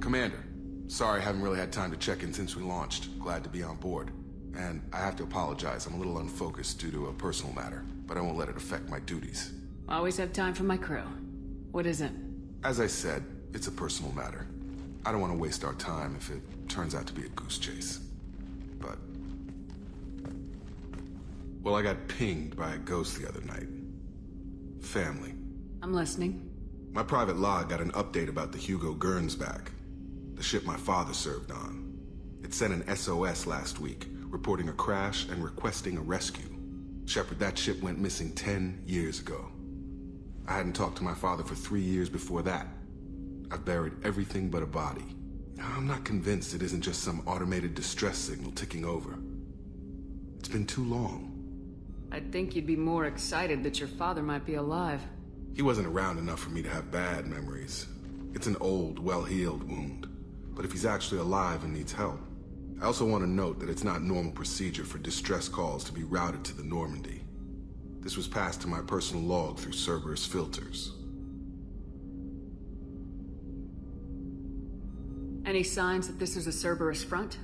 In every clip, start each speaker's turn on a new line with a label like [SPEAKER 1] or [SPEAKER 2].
[SPEAKER 1] Commander, sorry I haven't really had time to check in since we launched. Glad to be on board. And I have to apologize, I'm a little unfocused due to a personal matter, but I won't let it affect my duties.
[SPEAKER 2] Always have time for my crew. What is it?
[SPEAKER 1] As I said, it's a personal matter. I don't want to waste our time if it turns out to be a goose chase. But... well, I got pinged by a ghost the other night. Family.
[SPEAKER 2] I'm listening.
[SPEAKER 1] My private log got an update about the Hugo Gernsback, the ship my father served on. It sent an SOS last week, reporting a crash and requesting a rescue. Shepard, that ship went missing 10 years ago. I hadn't talked to my father for 3 years before that. I've buried everything but a body. I'm not convinced it isn't just some automated distress signal ticking over. It's been too long.
[SPEAKER 2] I'd think you'd be more excited that your father might be alive.
[SPEAKER 1] He wasn't around enough for me to have bad memories. It's an old, well-healed wound. But if he's actually alive and needs help... I also want to note that it's not normal procedure for distress calls to be routed to the Normandy. This was passed to my personal log through Cerberus filters.
[SPEAKER 2] Any signs that this is a Cerberus front?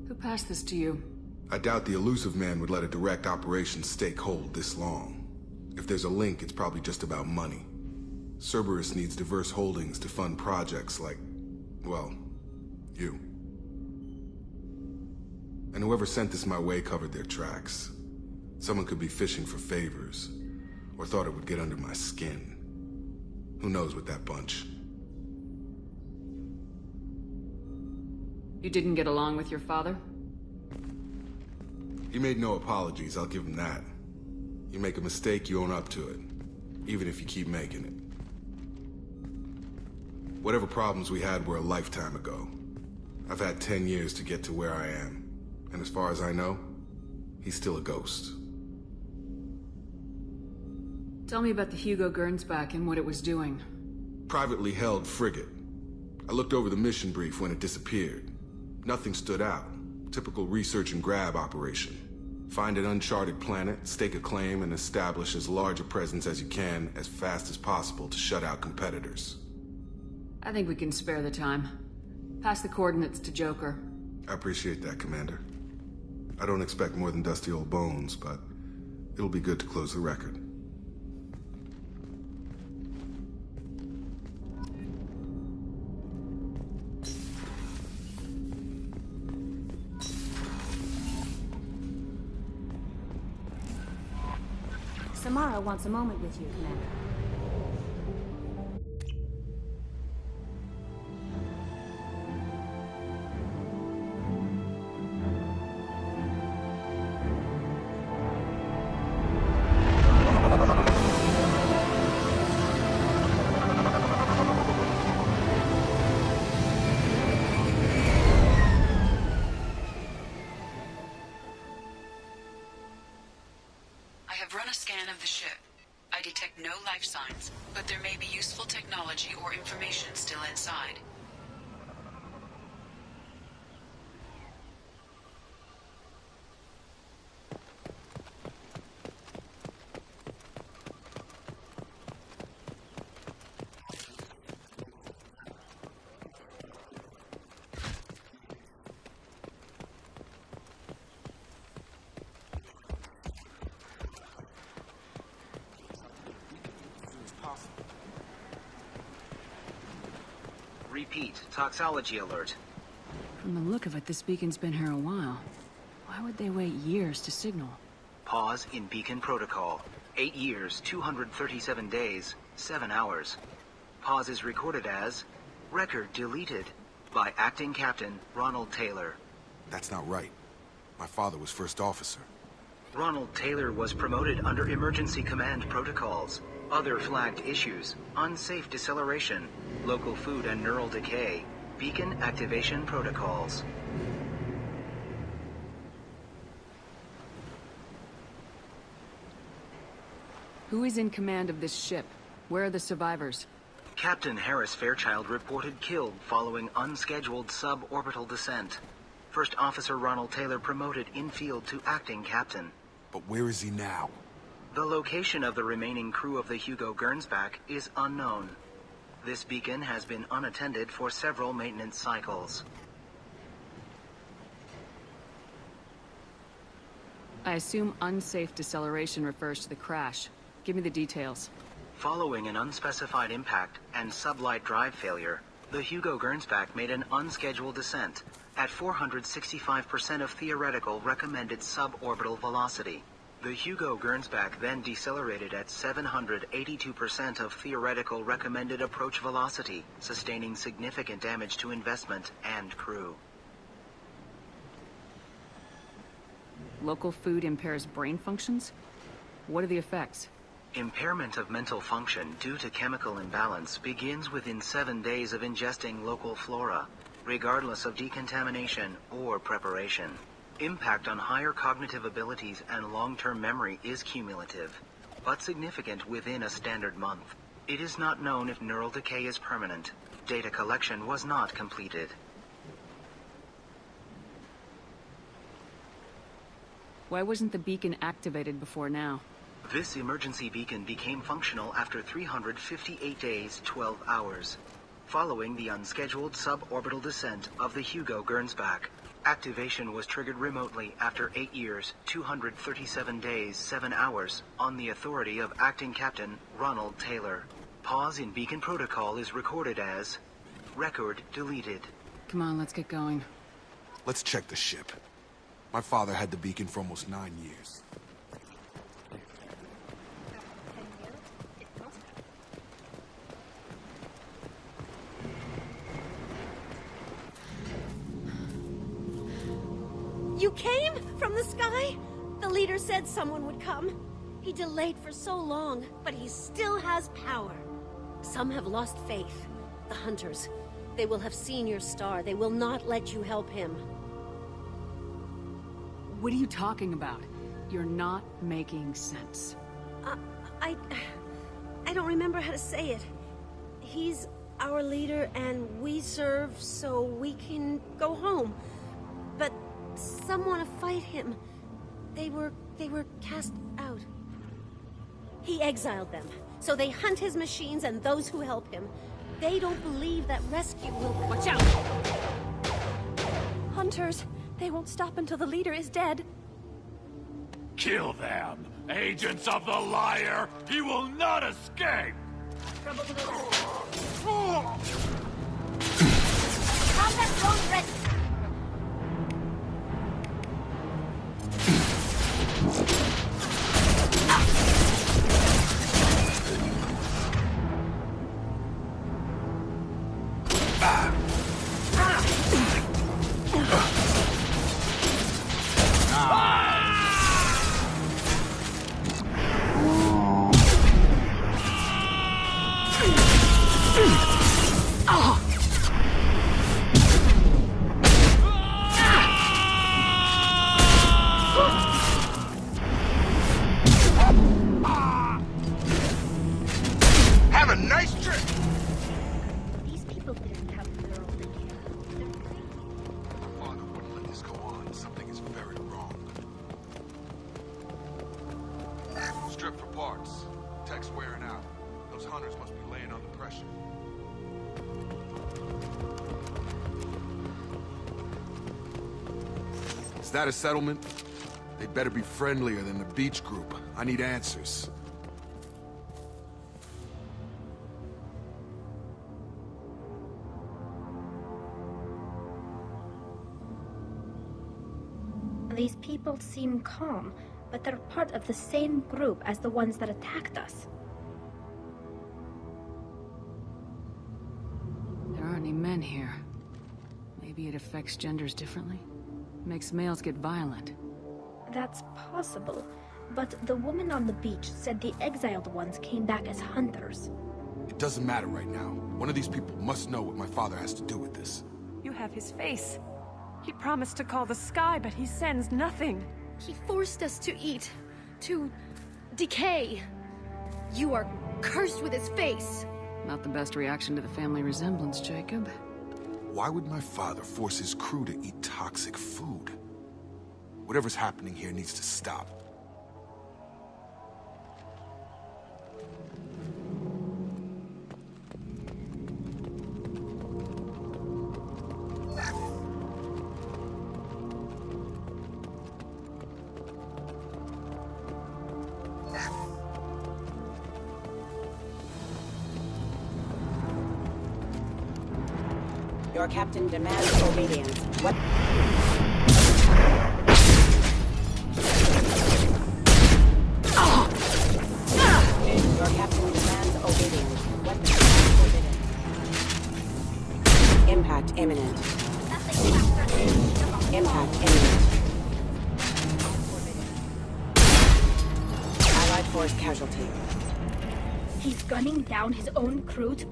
[SPEAKER 2] Who passed this to you?
[SPEAKER 1] I doubt the Elusive Man would let a direct operation stake hold this long. If there's a link, it's probably just about money. Cerberus needs diverse holdings to fund projects like, well, you. And whoever sent this my way covered their tracks. Someone could be fishing for favors, or thought it would get under my skin. Who knows with that bunch?
[SPEAKER 2] You didn't get along with your father?
[SPEAKER 1] He made no apologies, I'll give him that. You make a mistake, you own up to it. Even if you keep making it. Whatever problems we had were a lifetime ago. I've had 10 years to get to where I am. And as far as I know, he's still a ghost.
[SPEAKER 2] Tell me about the Hugo Gernsback and what it was doing.
[SPEAKER 1] Privately held frigate. I looked over the mission brief when it disappeared. Nothing stood out. Typical research and grab operation. Find an uncharted planet, stake a claim, and establish as large a presence as you can as fast as possible to shut out competitors.
[SPEAKER 2] I think we can spare the time. Pass the coordinates to Joker.
[SPEAKER 1] I appreciate that, Commander. I don't expect more than dusty old bones, but it'll be good to close the record.
[SPEAKER 3] Samara wants a moment with you, Commander.
[SPEAKER 2] I detect no life signs, but there may be useful technology or information still inside.
[SPEAKER 4] Repeat, toxology alert.
[SPEAKER 2] From the look of it, this beacon's been here a while. Why would they wait years to signal?
[SPEAKER 4] Pause in beacon protocol. 8 years, 237 days, 7 hours. Pause is recorded as record deleted by Acting Captain Ronald Taylor.
[SPEAKER 1] That's not right. My father was first officer.
[SPEAKER 4] Ronald Taylor was promoted under emergency command protocols. Other flagged issues: unsafe deceleration, local food and neural decay, beacon activation protocols.
[SPEAKER 2] Who is in command of this ship? Where are the survivors?
[SPEAKER 4] Captain Harris Fairchild reported killed following unscheduled suborbital descent. First Officer Ronald Taylor promoted in-field to acting captain.
[SPEAKER 1] But where is he now?
[SPEAKER 4] The location of the remaining crew of the Hugo Gernsback is unknown. This beacon has been unattended for several maintenance cycles.
[SPEAKER 5] I assume unsafe deceleration refers to the crash. Give me the details.
[SPEAKER 4] Following an unspecified impact and sublight drive failure, the Hugo Gernsback made an unscheduled descent at 465% of theoretical recommended suborbital velocity. The Hugo Gernsback then decelerated at 782% of theoretical recommended approach velocity, sustaining significant damage to investment and crew.
[SPEAKER 5] Local food impairs brain functions? What are the effects?
[SPEAKER 4] Impairment of mental function due to chemical imbalance begins within 7 days of ingesting local flora, regardless of decontamination or preparation. Impact on higher cognitive abilities and long-term memory is cumulative, but significant within a standard month. It is not known if neural decay is permanent. Data collection was not completed.
[SPEAKER 5] Why wasn't the beacon activated before now?
[SPEAKER 4] This emergency beacon became functional after 358 days, 12 hours, following the unscheduled suborbital descent of the Hugo Gernsback. Activation was triggered remotely after 8 years, 237 days, 7 hours, on the authority of Acting Captain Ronald Taylor. Pause in beacon protocol is recorded as record deleted.
[SPEAKER 5] Come on, let's get going.
[SPEAKER 1] Let's check the ship. My father had the beacon for almost 9 years.
[SPEAKER 6] You came from the sky? The leader said someone would come. He delayed for so long, but he still has power. Some have lost faith. The hunters. They will have seen your star. They will not let you help him.
[SPEAKER 5] What are you talking about? You're not making sense.
[SPEAKER 6] I don't remember how to say it. He's our leader and we serve so we can go home. But some want to fight him. They were cast out. He exiled them, so they hunt his machines and those who help him. They don't believe that rescue will...
[SPEAKER 5] Watch out!
[SPEAKER 6] Hunters, they won't stop until the leader is dead.
[SPEAKER 7] Kill them! Agents of the liar! He will not escape!
[SPEAKER 6] Trouble to the left. Combat zone ready.
[SPEAKER 1] Have a nice trip!
[SPEAKER 6] These people didn't have neural decay.
[SPEAKER 1] My father wouldn't let this go on. Something is very wrong. Strip for parts. Tech's wearing out. Those hunters must be laying under pressure. Is that a settlement? They'd better be friendlier than the beach group. I need answers.
[SPEAKER 8] These people seem calm, but they're part of the same group as the ones that attacked us.
[SPEAKER 5] There aren't any men here. Maybe it affects genders differently? Makes males get violent.
[SPEAKER 8] That's possible, but the woman on the beach said the exiled ones came back as hunters.
[SPEAKER 1] It doesn't matter right now. One of these people must know what my father has to do with this.
[SPEAKER 9] You have his face. He promised to call the sky, but he sends nothing.
[SPEAKER 6] He forced us to eat, to decay. You are cursed with his face.
[SPEAKER 5] Not the best reaction to the family resemblance, Jacob.
[SPEAKER 1] Why would my father force his crew to eat toxic food? Whatever's happening here needs to stop.
[SPEAKER 10] Your captain demands obedience. What? Your captain demands obedience. Weapons forbidden. Impact imminent. Impact imminent. Allied force casualty.
[SPEAKER 8] He's gunning down his own crew to...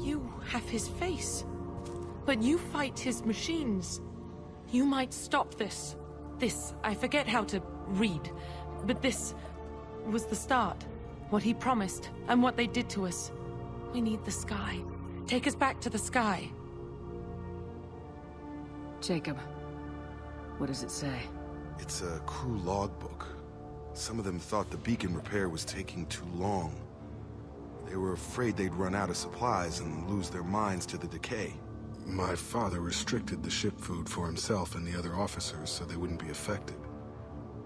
[SPEAKER 9] You have his face. But you fight his machines. You might stop this. This, I forget how to read. But this was the start. What he promised, and what they did to us. We need the sky. Take us back to the sky.
[SPEAKER 5] Jacob, what does it say?
[SPEAKER 1] It's a crew logbook. Some of them thought the beacon repair was taking too long. They were afraid they'd run out of supplies and lose their minds to the decay. My father restricted the ship food for himself and the other officers so they wouldn't be affected.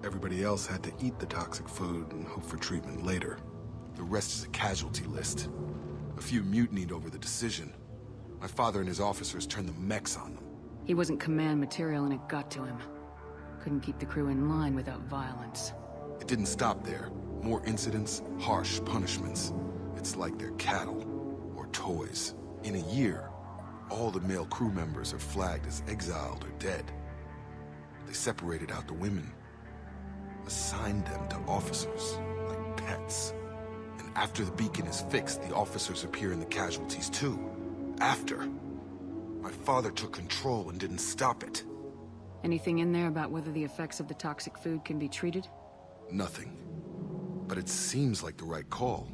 [SPEAKER 1] Everybody else had to eat the toxic food and hope for treatment later. The rest is a casualty list. A few mutinied over the decision. My father and his officers turned the mechs on them.
[SPEAKER 5] He wasn't command material and it got to him. Couldn't keep the crew in line without violence.
[SPEAKER 1] It didn't stop there. More incidents, harsh punishments. It's like they're cattle, or toys. In a year, all the male crew members are flagged as exiled or dead. They separated out the women, assigned them to officers, like pets. And after the beacon is fixed, the officers appear in the casualties too. After. My father took control and didn't stop it.
[SPEAKER 5] Anything in there about whether the effects of the toxic food can be treated?
[SPEAKER 1] Nothing. But it seems like the right call.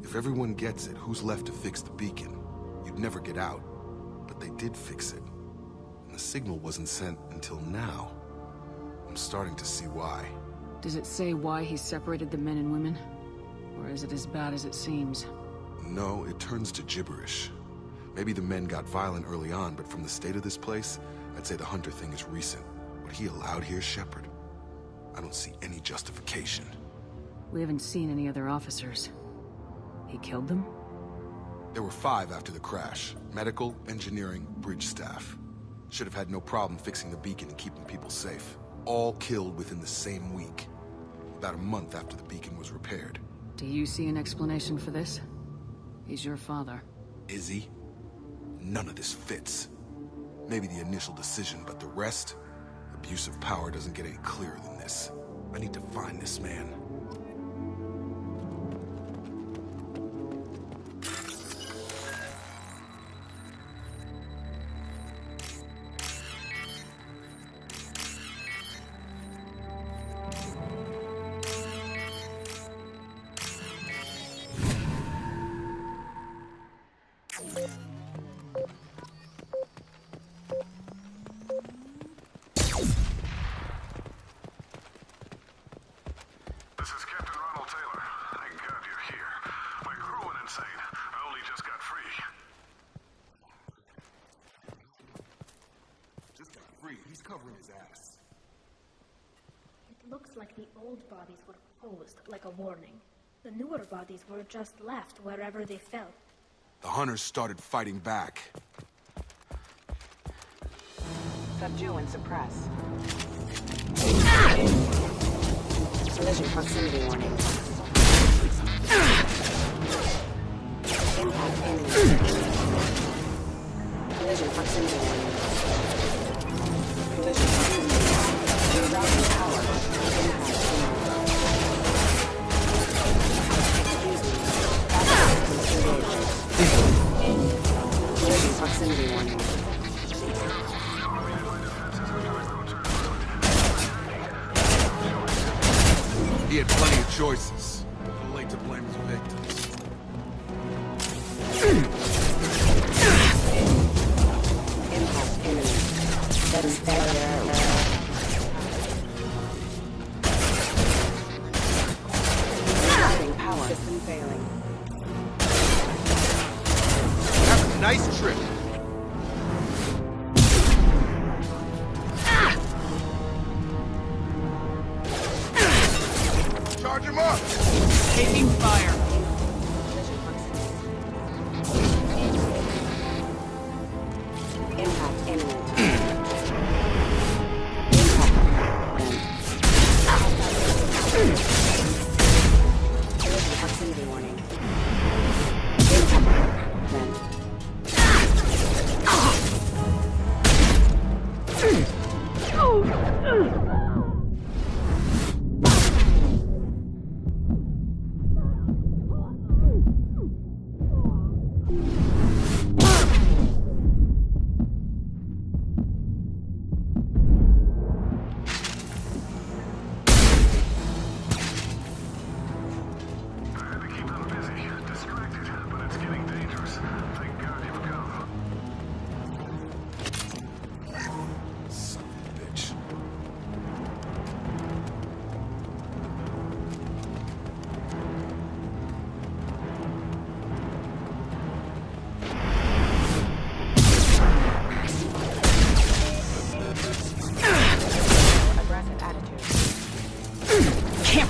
[SPEAKER 1] If everyone gets it, who's left to fix the beacon? You'd never get out. But they did fix it. And the signal wasn't sent until now. I'm starting to see why.
[SPEAKER 5] Does it say why he separated the men and women? Or is it as bad as it seems?
[SPEAKER 1] No, it turns to gibberish. Maybe the men got violent early on, but from the state of this place, I'd say the Hunter thing is recent. What he allowed here, Shepard? I don't see any justification.
[SPEAKER 5] We haven't seen any other officers. He killed them?
[SPEAKER 1] There were 5 after the crash. Medical, engineering, bridge staff. Should have had no problem fixing the beacon and keeping people safe. All killed within the same week. About a month after the beacon was repaired.
[SPEAKER 5] Do you see an explanation for this? He's your father.
[SPEAKER 1] Is he? None of this fits. Maybe the initial decision, but the rest? Abuse of power doesn't get any clearer than this. I need to find this man.
[SPEAKER 11] This is Captain Ronald Taylor. Thank God you're here. My crew went insane. I only just got free.
[SPEAKER 1] Just got free. He's covering his ass.
[SPEAKER 8] It looks like the old bodies were posed like a warning. The newer bodies were just left wherever they fell.
[SPEAKER 1] The Hunters started fighting back.
[SPEAKER 10] Subdue and suppress. Collision proximity warning. Impact imminent. Collision proximity warning. Collision proximity warning. Rerouting power. Impact imminent. Collision proximity warning.
[SPEAKER 1] He had plenty of choices. Too late to blame his victims.
[SPEAKER 10] Impact imminent. That is better. Rerouting power. System failing.
[SPEAKER 1] Have a nice trip. Charge him up!
[SPEAKER 5] Taking fire.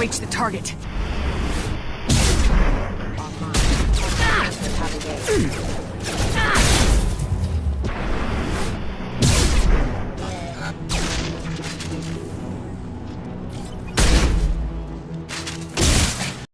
[SPEAKER 5] reach the target.
[SPEAKER 10] Offline. Have a day.